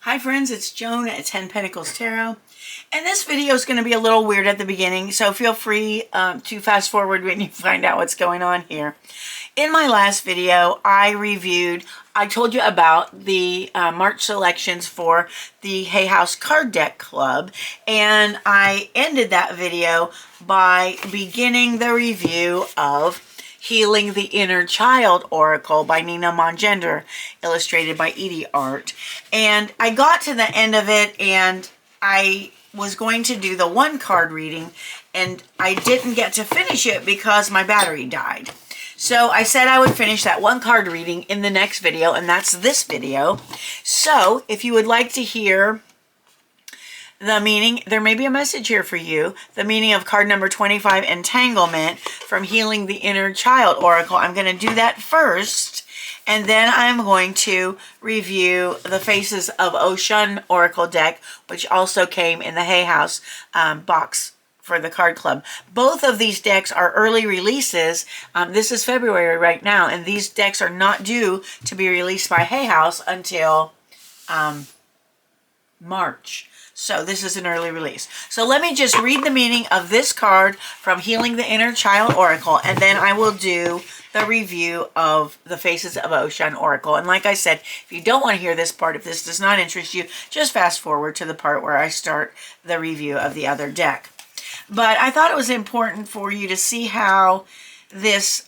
Hi friends, it's Joan at 10 Pentacles Tarot, and this video is going to be a little weird at the beginning, so feel free to fast forward when you find out what's going on here. In my last video, I told you about the March selections for the Hay House Card Deck Club, and I ended that video by beginning the review of Healing the Inner Child Oracle by Nina Mongendre, illustrated by EdieArt. And I got to the end of it, and I was going to do the one card reading, and I didn't get to finish it because my battery died. So I said I would finish that one card reading in the next video, and that's this video. So if you would like to hear the meaning, there may be a message here for you. The meaning of card number 25, Entanglement, from Healing the Inner Child Oracle. I'm going to do that first, and then I'm going to review the Faces of Oshun Oracle deck, which also came in the Hay House box for the card club. Both of these decks are early releases. This is February right now, and these decks are not due to be released by Hay House until March. So this is an early release. So let me just read the meaning of this card from Healing the Inner Child Oracle, and then I will do the review of the Faces of Oshun Oracle. And like I said, if you don't want to hear this part, if this does not interest you, just fast forward to the part where I start the review of the other deck. But I thought it was important for you to see how this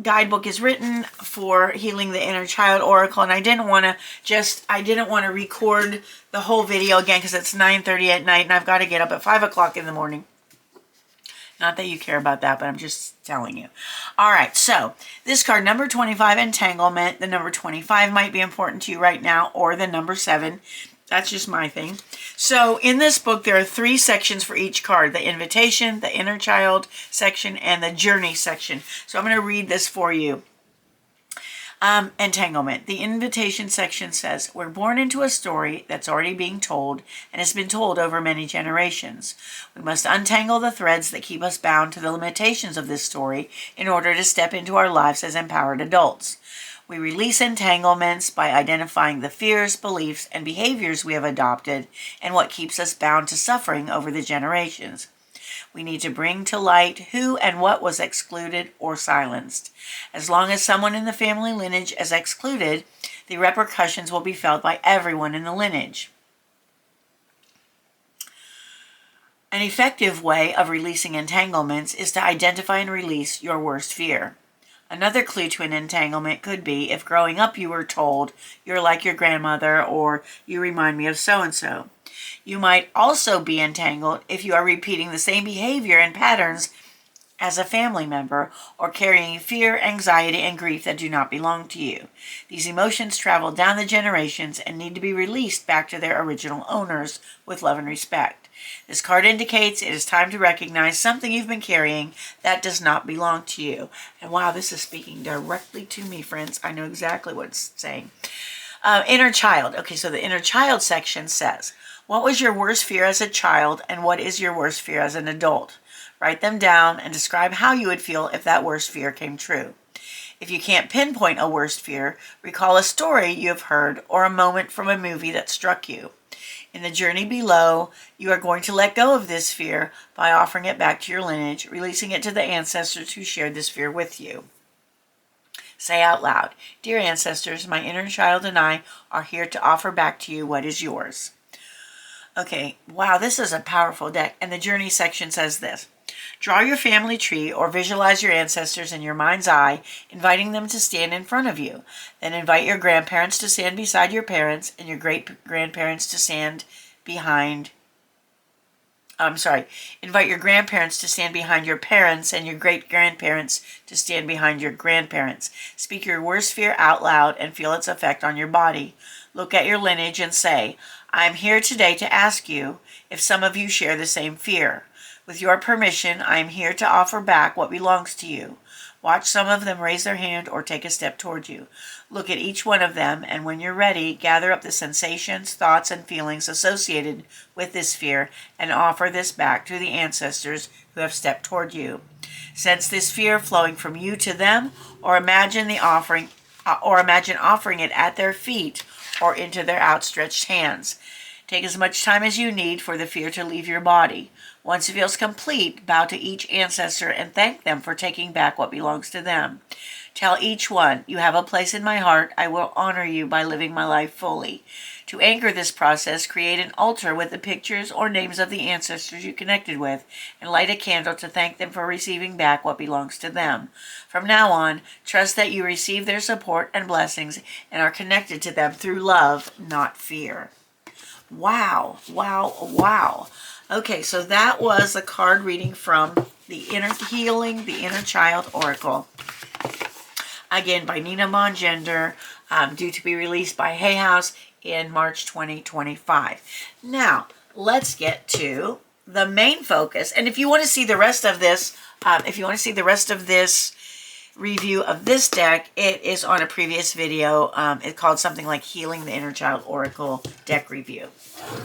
guidebook is written for Healing the Inner Child Oracle, and I didn't want to record the whole video again because it's 9:30 at night and I've got to get up at 5 o'clock in the morning. Not that you care about that, but I'm just telling you. All right, so this card, number 25, Entanglement. The number 25 might be important to you right now, or the number 7. That's just my thing. So in this book, there are 3 sections for each card: the Invitation, the Inner Child section, and the Journey section. So I'm going to read this for you. Entanglement. The Invitation section says, we're born into a story that's already being told and has been told over many generations. We must untangle the threads that keep us bound to the limitations of this story in order to step into our lives as empowered adults. We release entanglements by identifying the fears, beliefs, and behaviors we have adopted and what keeps us bound to suffering over the generations. We need to bring to light who and what was excluded or silenced. As long as someone in the family lineage is excluded, the repercussions will be felt by everyone in the lineage. An effective way of releasing entanglements is to identify and release your worst fear. Another clue to an entanglement could be if growing up you were told, you're like your grandmother, or you remind me of so-and-so. You might also be entangled if you are repeating the same behavior and patterns as a family member, or carrying fear, anxiety, and grief that do not belong to you. These emotions travel down the generations and need to be released back to their original owners with love and respect. This card indicates it is time to recognize something you've been carrying that does not belong to you. And wow, this is speaking directly to me, friends. I know exactly what it's saying. Inner Child. Okay, so the Inner Child section says, what was your worst fear as a child, and what is your worst fear as an adult? Write them down and describe how you would feel if that worst fear came true. If you can't pinpoint a worst fear, recall a story you have heard or a moment from a movie that struck you. In the journey below, you are going to let go of this fear by offering it back to your lineage, releasing it to the ancestors who shared this fear with you. Say out loud, dear ancestors, my inner child and I are here to offer back to you what is yours. Okay, wow, this is a powerful deck. And the Journey section says this. Draw your family tree or visualize your ancestors in your mind's eye, inviting them to stand in front of you. Then invite your grandparents to stand beside your parents and your great-grandparents to stand behind... Invite your grandparents to stand behind your parents and your great-grandparents to stand behind your grandparents. Speak your worst fear out loud and feel its effect on your body. Look at your lineage and say, I am here today to ask you if some of you share the same fear. With your permission, I am here to offer back what belongs to you. Watch some of them raise their hand or take a step toward you. Look at each one of them, and when you're ready, gather up the sensations, thoughts, and feelings associated with this fear and offer this back to the ancestors who have stepped toward you. Sense this fear flowing from you to them, or imagine the offering or imagine offering it at their feet or into their outstretched hands. Take as much time as you need for the fear to leave your body. Once it feels complete, bow to each ancestor and thank them for taking back what belongs to them. Tell each one, you have a place in my heart. I will honor you by living my life fully. To anchor this process, create an altar with the pictures or names of the ancestors you connected with and light a candle to thank them for receiving back what belongs to them. From now on, trust that you receive their support and blessings and are connected to them through love, not fear. Wow, wow, wow. Okay, so that was a card reading from the Inner Healing, the Inner Child Oracle. Again, by Nina Mongendre, due to be released by Hay House in March 2025. Now, let's get to the main focus. And if you want to see the rest of this, review of this deck, it is on a previous video. It's called something like Healing the Inner Child Oracle deck review.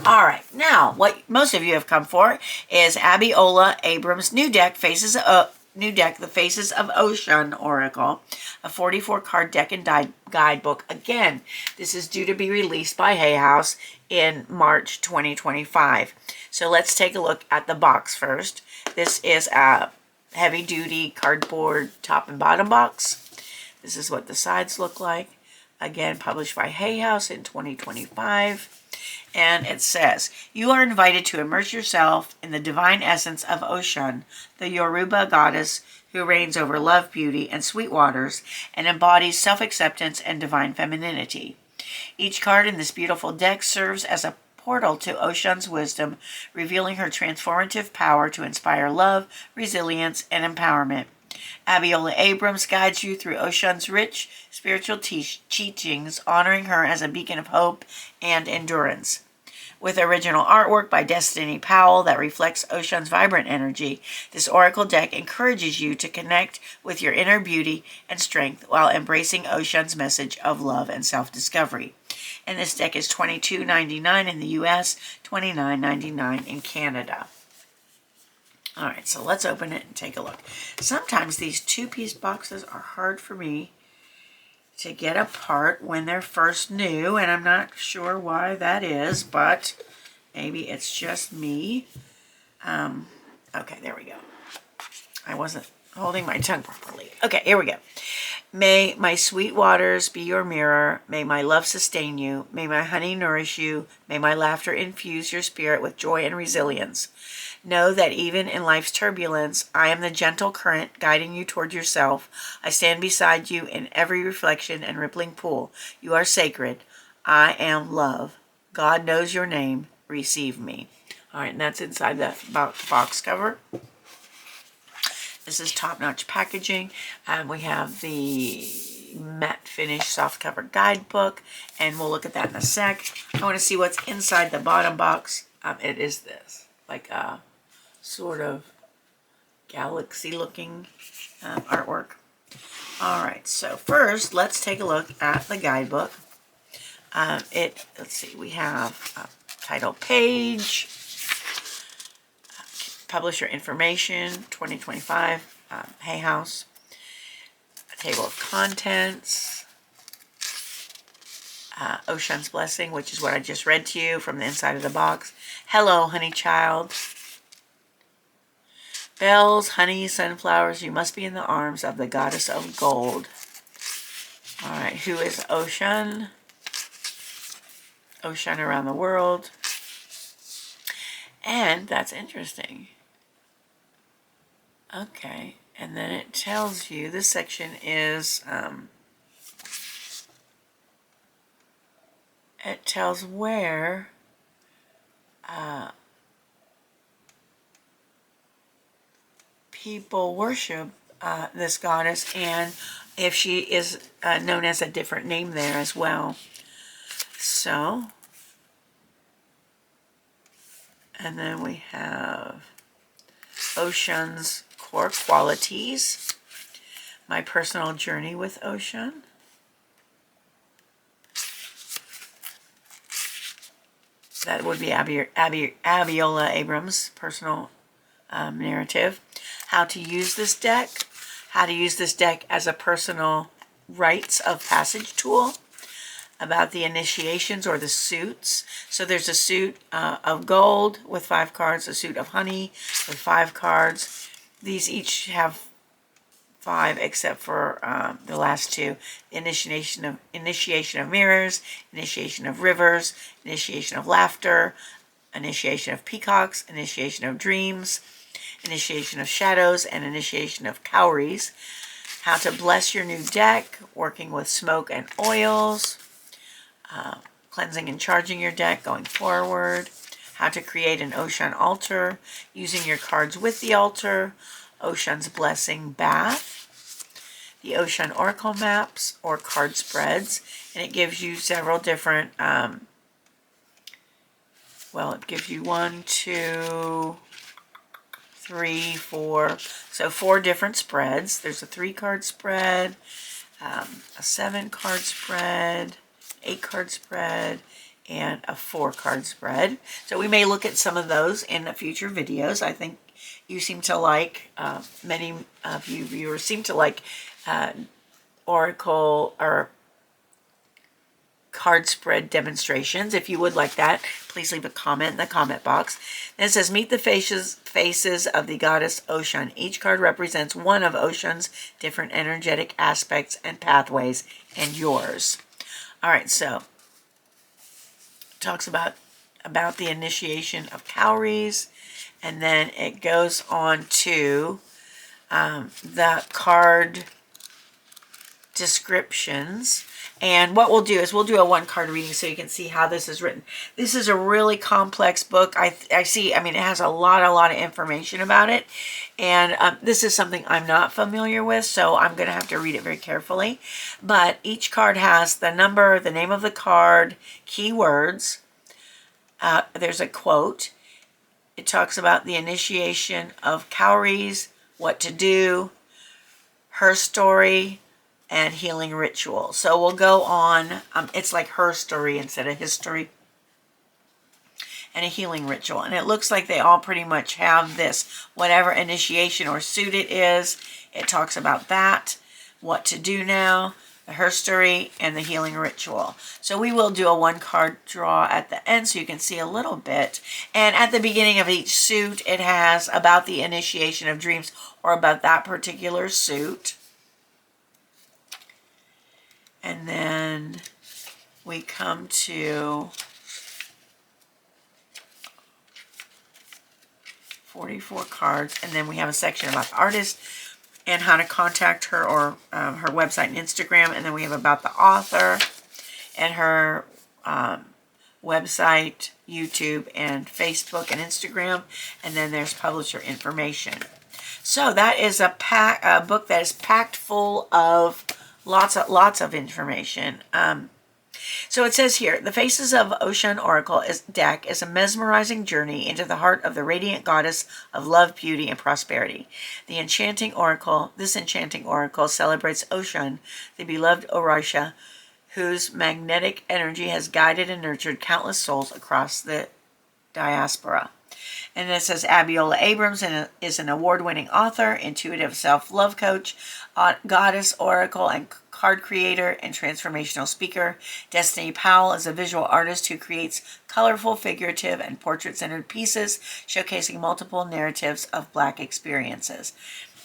All right, now what most of you have come for is Abiola Abrams' new deck, the Faces of Oshun Oracle, a 44-card deck and guidebook. Again, this is due to be released by Hay House in March 2025. So let's take a look at the box first. This is a heavy-duty cardboard top and bottom box. This is what the sides look like. Again, published by Hay House in 2025. And it says, you are invited to immerse yourself in the divine essence of Oshun, the Yoruba goddess who reigns over love, beauty, and sweet waters, and embodies self-acceptance and divine femininity. Each card in this beautiful deck serves as a portal to Oshun's wisdom, revealing her transformative power to inspire love, resilience, and empowerment. Abiola Abrams guides you through Oshun's rich spiritual teachings, honoring her as a beacon of hope and endurance. With original artwork by Destiney Powell that reflects Oshun's vibrant energy, this oracle deck encourages you to connect with your inner beauty and strength while embracing Oshun's message of love and self-discovery. And this deck is $22.99 in the US, $29.99 in Canada. All right, so let's open it and take a look. Sometimes these two-piece boxes are hard for me to get apart when they're first new, and I'm not sure why that is, but maybe it's just me. Okay, there we go. I wasn't holding my tongue properly. Okay, here we go. May my sweet waters be your mirror. May my love sustain you. May my honey nourish you. May my laughter infuse your spirit with joy and resilience. Know that even in life's turbulence, I am the gentle current guiding you toward yourself. I stand beside you in every reflection and rippling pool. You are sacred. I am love. God knows your name. Receive me. All right, and that's inside the box cover. This is top-notch packaging. We have the matte finish softcover guidebook, and we'll look at that in a sec. I want to see what's inside the bottom box. It is this, like a sort of galaxy-looking artwork. All right, so first, let's take a look at the guidebook. Let's see, we have a title page, publisher information, 2025, Hay House, a table of contents, Oshun's Blessing, which is what I just read to you from the inside of the box. Hello, honey child. Bells, honey, sunflowers, you must be in the arms of the goddess of gold. All right, who is Oshun? Oshun around the world. And that's interesting. Okay, and then it tells you, this section is, it tells where people worship this goddess, and if she is known as a different name there as well. So, and then we have Oshun's core qualities, my personal journey with Oshun, that would be Abiola Abrams' personal narrative, how to use this deck as a personal rites of passage tool, about the initiations or the suits. So there's a suit of gold with 5 cards, a suit of honey with 5 cards. These each have 5 except for the last 2. Initiation of mirrors, initiation of rivers, initiation of laughter, initiation of peacocks, initiation of dreams, initiation of shadows, and initiation of cowries. How to bless your new deck, working with smoke and oils, cleansing and charging your deck going forward, how to create an Oshun altar, using your cards with the altar, Oshun's blessing bath, the Oshun oracle maps or card spreads, and it gives you several different, well, it gives you 1, 2, 3, 4, so 4 different spreads. There's a 3-card spread, a 7-card spread, 8-card spread, and a 4-card spread. So we may look at some of those in the future videos. I think you seem to like, many of you viewers seem to like oracle or card spread demonstrations. If you would like that, please leave a comment in the comment box. And it says, meet the faces of the goddess Oshun. Each card represents one of Oshun's different energetic aspects and pathways, and yours. All right, so it talks about the initiation of cowries, and then it goes on to the card descriptions. And what we'll do is we'll do a 1-card reading so you can see how this is written. This is a really complex book. I mean, it has a lot of information about it. And this is something I'm not familiar with, so I'm going to have to read it very carefully. But each card has the number, the name of the card, keywords. There's a quote. It talks about the initiation of cowries, what to do, her story, and healing ritual. So we'll go on, it's like her story instead of history, and a healing ritual. And it looks like they all pretty much have this. Whatever initiation or suit it is, it talks about that, what to do now, the her story, and the healing ritual. So we will do a 1-card draw at the end so you can see a little bit. And at the beginning of each suit, it has about the initiation of dreams or about that particular suit. And then we come to 44 cards, and then we have a section about the artist and how to contact her, or her website and Instagram, and then we have about the author and her website, YouTube, and Facebook and Instagram, and then there's publisher information. So that is a book that is packed full of lots of information. So it says here, the Faces of Oshun Oracle deck is a mesmerizing journey into the heart of the radiant goddess of love, beauty, and prosperity. This enchanting oracle celebrates Oshun, the beloved Orisha, whose magnetic energy has guided and nurtured countless souls across the diaspora. And it says Abiola Abrams is an award-winning author, intuitive self-love coach, goddess oracle and card creator, and transformational speaker. Destiney Powell is a visual artist who creates colorful, figurative, and portrait-centered pieces, showcasing multiple narratives of Black experiences.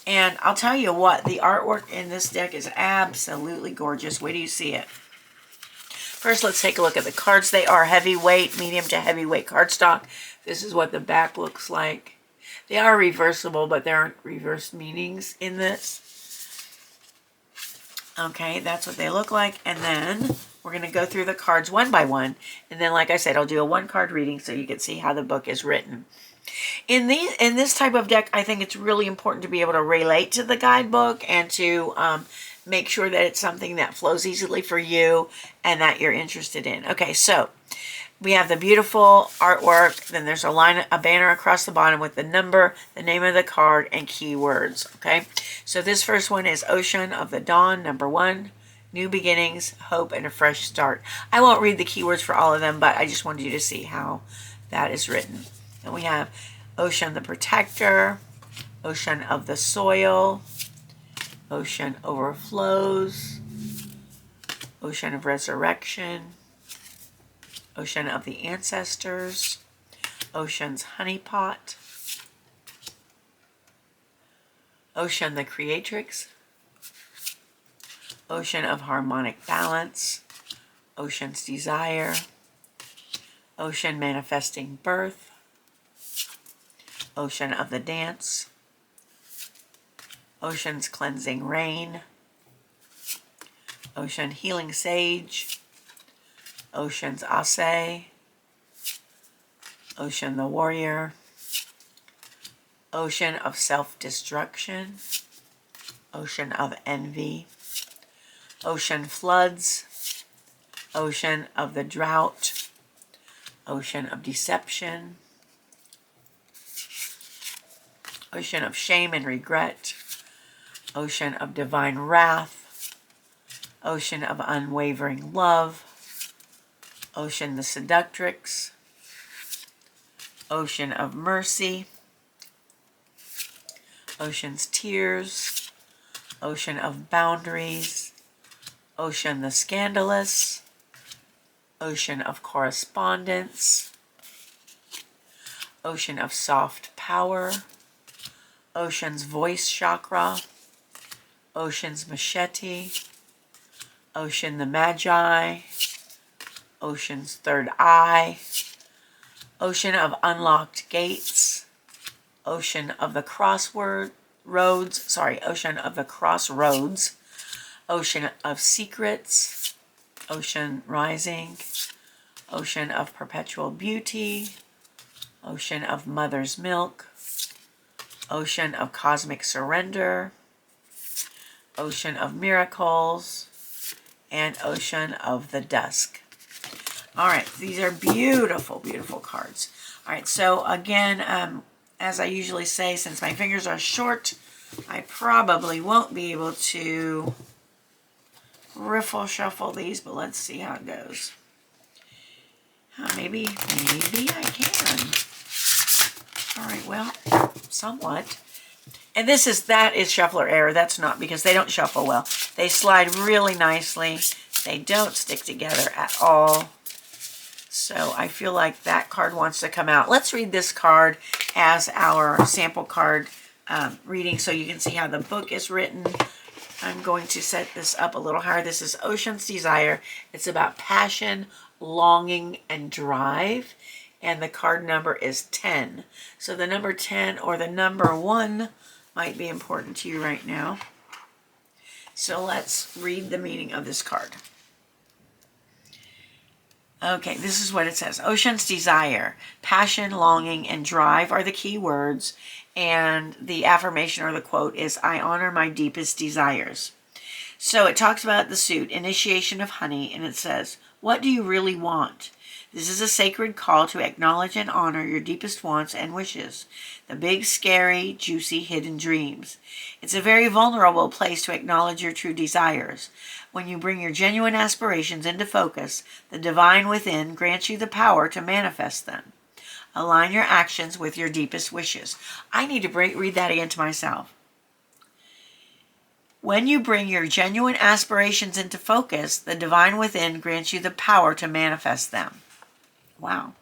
And I'll tell you what, the artwork in this deck is absolutely gorgeous. Wait till you see it. First, let's take a look at the cards. They are heavyweight, medium to heavyweight cardstock. This is what the back looks like. They are reversible, but there aren't reverse meanings in this. Okay, that's what they look like. And then we're going to go through the cards one by one. And then, like I said, I'll do a 1-card reading so you can see how the book is written. In this type of deck, I think it's really important to be able to relate to the guidebook and to make sure that it's something that flows easily for you and that you're interested in. Okay, so we have the beautiful artwork. Then there's a banner across the bottom with the number, the name of the card, and keywords. Okay, so this first one is Oshun of the Dawn, number 1, new beginnings, hope, and a fresh start. I won't read the keywords for all of them, but I just wanted you to see how that is written. And we have Oshun the Protector, Oshun of the Soil, Oshun overflows, Ocean of resurrection, ocean of the ancestors, ocean's honeypot, ocean the creatrix, ocean of harmonic balance, ocean's desire, ocean manifesting birth, ocean of the dance, ocean's cleansing rain, ocean healing sage, ocean's ase, ocean the warrior, ocean of self-destruction, ocean of envy, ocean floods, ocean of the drought, ocean of deception, ocean of shame and regret, ocean of divine wrath, ocean of unwavering love, ocean the seductrix, ocean of mercy, ocean's tears, ocean of boundaries, ocean the scandalous, ocean of correspondence, ocean of soft power, ocean's voice chakra, ocean's machete, ocean the magi, ocean's third eye, ocean of unlocked gates, ocean of the ocean of the crossroads, ocean of secrets, ocean rising, ocean of perpetual beauty, ocean of mother's milk, ocean of cosmic surrender, ocean of miracles, and ocean of the dusk. All right, these are beautiful, beautiful cards. All right, so again, as I usually say, since my fingers are short, I probably won't be able to riffle shuffle these, but let's see how it goes. Maybe I can. All right, well, somewhat. And that is shuffler error. That's not, because they don't shuffle well. They slide really nicely. They don't stick together at all. So I feel like that card wants to come out. Let's read this card as our sample card reading so you can see how the book is written. I'm going to set this up a little higher. This is Ocean's Desire. It's about passion, longing, and drive. And the card number is 10. So the number 10 or the number 1 might be important to you right now. So let's read the meaning of this card. Okay, this is what it says. Ocean's Desire, passion, longing, and drive are the key words. And the affirmation or the quote is, I honor my deepest desires. So it talks about the suit, initiation of honey, and it says, what do you really want? This is a sacred call to acknowledge and honor your deepest wants and wishes, the big, scary, juicy, hidden dreams. It's a very vulnerable place to acknowledge your true desires. When you bring your genuine aspirations into focus, the divine within grants you the power to manifest them. Align your actions with your deepest wishes. I need to read that again to myself. When you bring your genuine aspirations into focus, the divine within grants you the power to manifest them. Wow.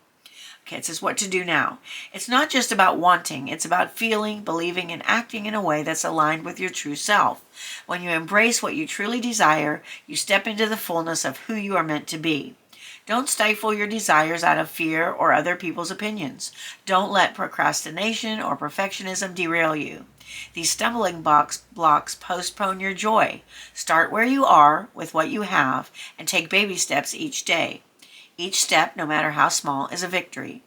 Okay, it says what to do now. It's not just about wanting. It's about feeling, believing, and acting in a way that's aligned with your true self. When you embrace what you truly desire, you step into the fullness of who you are meant to be. Don't stifle your desires out of fear or other people's opinions. Don't let procrastination or perfectionism derail you. These stumbling blocks postpone your joy. Start where you are with what you have and take baby steps each day. Each step, no matter how small, is a victory.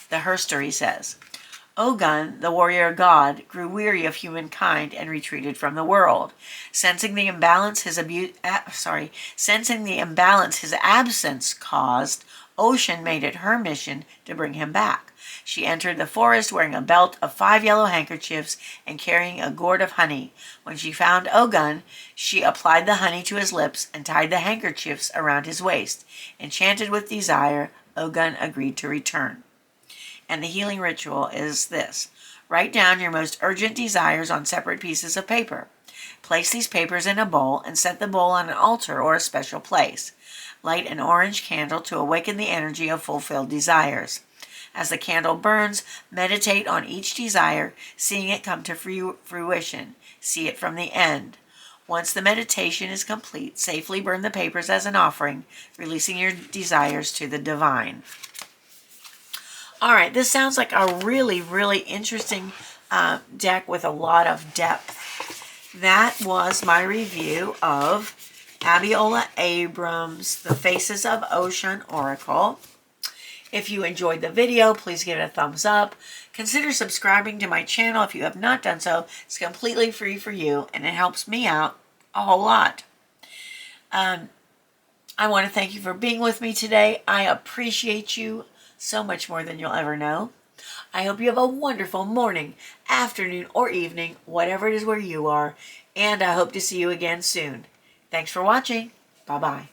The Herstory says, Ogun, the warrior god, grew weary of humankind and retreated from the world. Sensing the imbalance his absence caused, Oshun made it her mission to bring him back. She entered the forest wearing a belt of 5 yellow handkerchiefs and carrying a gourd of honey. When she found Ogun, she applied the honey to his lips and tied the handkerchiefs around his waist. Enchanted with desire, Ogun agreed to return. And the healing ritual is this. Write down your most urgent desires on separate pieces of paper. Place these papers in a bowl and set the bowl on an altar or a special place. Light an orange candle to awaken the energy of fulfilled desires. As the candle burns, meditate on each desire, seeing it come to fruition. See it from the end. Once the meditation is complete, safely burn the papers as an offering, releasing your desires to the divine. All right, this sounds like a really, really interesting deck with a lot of depth. That was my review of Abiola Abrams, The Faces of Oshun Oracle. If you enjoyed the video, please give it a thumbs up. Consider subscribing to my channel if you have not done so. It's completely free for you, and it helps me out a whole lot. I want to thank you for being with me today. I appreciate you so much more than you'll ever know. I hope you have a wonderful morning, afternoon, or evening, whatever it is where you are, and I hope to see you again soon. Thanks for watching. Bye-bye.